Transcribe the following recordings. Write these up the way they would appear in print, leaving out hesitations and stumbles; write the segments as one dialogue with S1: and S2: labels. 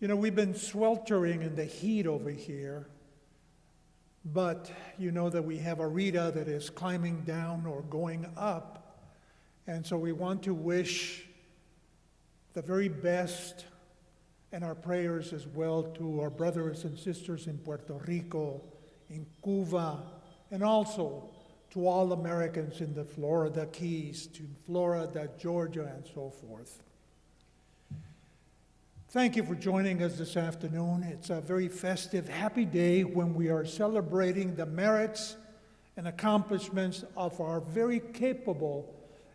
S1: You know, we've been sweltering in the heat over here, but you know that we have a Rita that is climbing down or going up, and so we want to wish the very best and our prayers as well to our brothers and sisters in Puerto Rico, in Cuba, and also to all Americans in the Florida Keys, to Florida, Georgia, and so forth. Thank you for joining us this afternoon. It's a very festive, happy day when we are celebrating the merits and accomplishments of our very capable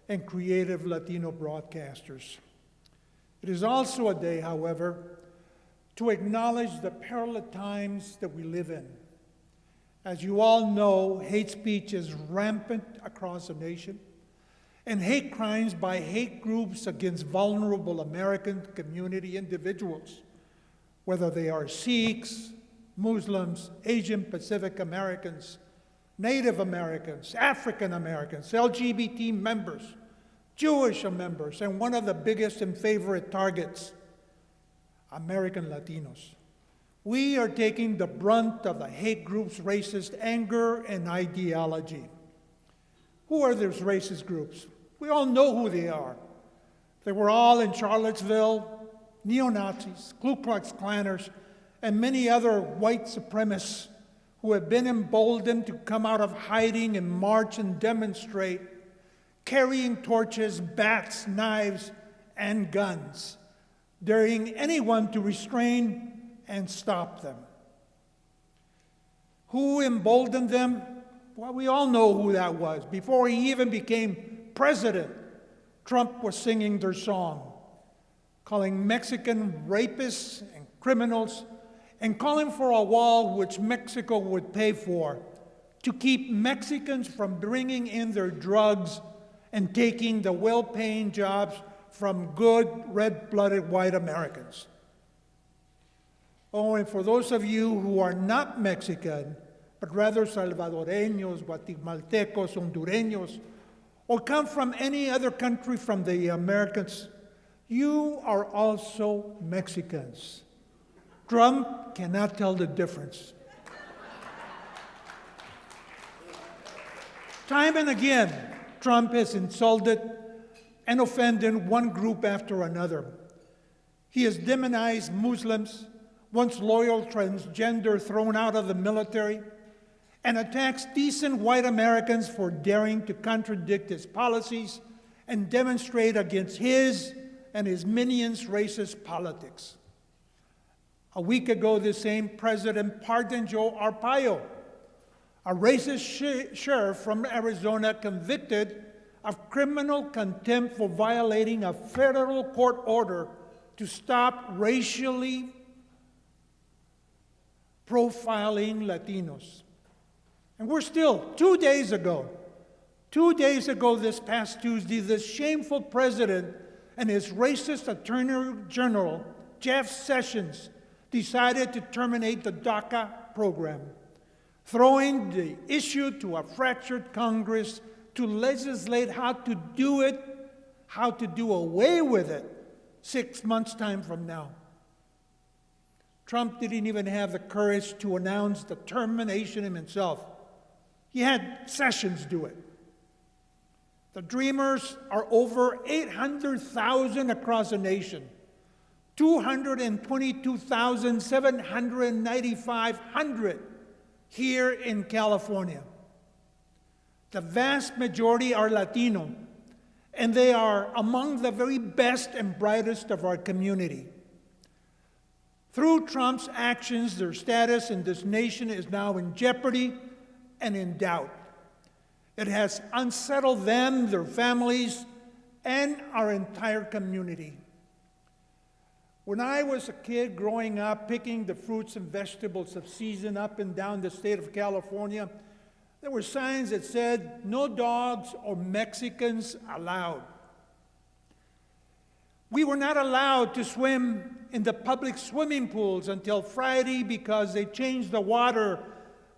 S1: and creative Latino broadcasters. It is also a day, however, to acknowledge the perilous times that we live in. As you all know, hate speech is rampant across the nation, and hate crimes by hate groups against vulnerable American community individuals, whether they are Sikhs, Muslims, Asian Pacific Americans, Native Americans, African Americans, LGBT members, Jewish members, and one of the biggest and favorite targets, American Latinos. We are taking the brunt of the hate group's racist anger and ideology. Who are those racist groups? We all know who they are. They were all in Charlottesville, neo-Nazis, Ku Klux Klanners, and many other white supremacists who have been emboldened to come out of hiding and march and demonstrate, carrying torches, bats, knives, and guns, daring anyone to restrain and stop them. Who emboldened them? Well, we all know who that was. Before he even became president, Trump was singing their song, calling Mexican rapists and criminals, and calling for a wall which Mexico would pay for to keep Mexicans from bringing in their drugs and taking the well-paying jobs from good, red-blooded white Americans. Oh, and for those of you who are not Mexican, but rather Salvadoreños, Guatemaltecos, Hondureños, or come from any other country from the Americas, you are also Mexicans. Trump cannot tell the difference. Time and again, Trump has insulted and offended one group after another. He has demonized Muslims, once loyal transgender thrown out of the military, and attacks decent white Americans for daring to contradict his policies and demonstrate against his and his minions' racist politics. A week ago, the same president pardoned Joe Arpaio, a racist sheriff from Arizona convicted of criminal contempt for violating a federal court order to stop racially profiling Latinos. And we're still, 2 days ago this past Tuesday, this shameful president and his racist attorney general, Jeff Sessions, decided to terminate the DACA program, throwing the issue to a fractured Congress to legislate how to do it, how to do away with it 6 months' time from now. Trump didn't even have the courage to announce the termination himself. He had Sessions do it. The Dreamers are over 800,000 across the nation, 222,795 here in California. The vast majority are Latino, and they are among the very best and brightest of our community. Through Trump's actions, their status in this nation is now in jeopardy and in doubt. It has unsettled them, their families, and our entire community. When I was a kid growing up, picking the fruits and vegetables of season up and down the state of California, there were signs that said, "No dogs or Mexicans allowed." We were not allowed to swim in the public swimming pools until Friday because they changed the water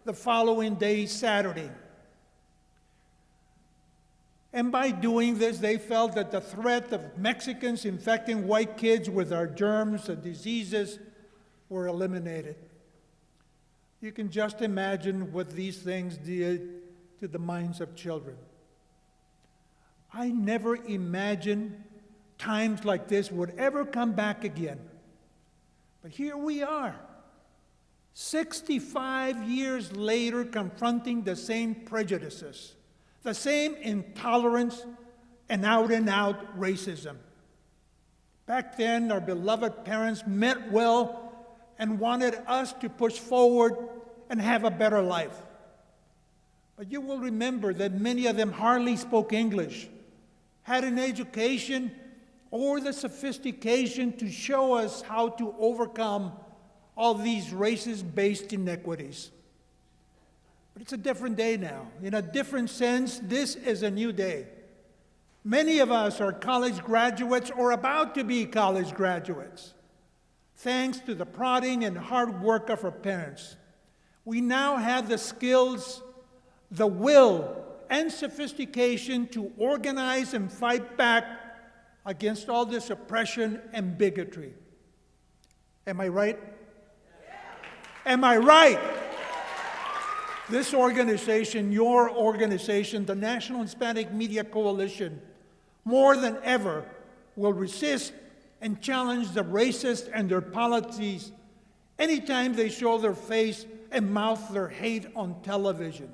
S1: the following day, Saturday. And by doing this, they felt that the threat of Mexicans infecting white kids with our germs and diseases were eliminated. You can just imagine what these things did to the minds of children. I never imagined times like this would ever come back again. But here we are, 65 years later, confronting the same prejudices, the same intolerance, and out-and-out racism. Back then, our beloved parents meant well and wanted us to push forward and have a better life. But you will remember that many of them hardly spoke English, had an education or the sophistication to show us how to overcome all these race-based inequities. But it's a different day now. In a different sense, this is a new day. Many of us are college graduates or about to be college graduates. Thanks to the prodding and hard work of our parents, we now have the skills, the will, and sophistication to organize and fight back against all this oppression and bigotry. Am I right? Am I right? This organization, your organization, the National Hispanic Media Coalition, more than ever will resist and challenge the racists and their policies anytime they show their face and mouth their hate on television,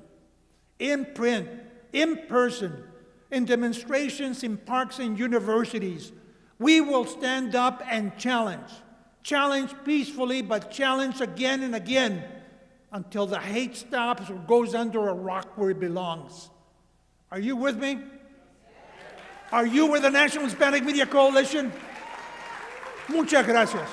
S1: in print, in person, in demonstrations in parks and universities. We will stand up and challenge. Challenge peacefully, but challenge again and again until the hate stops or goes under a rock where it belongs. Are you with me? Are you with the National Hispanic Media Coalition? Muchas gracias.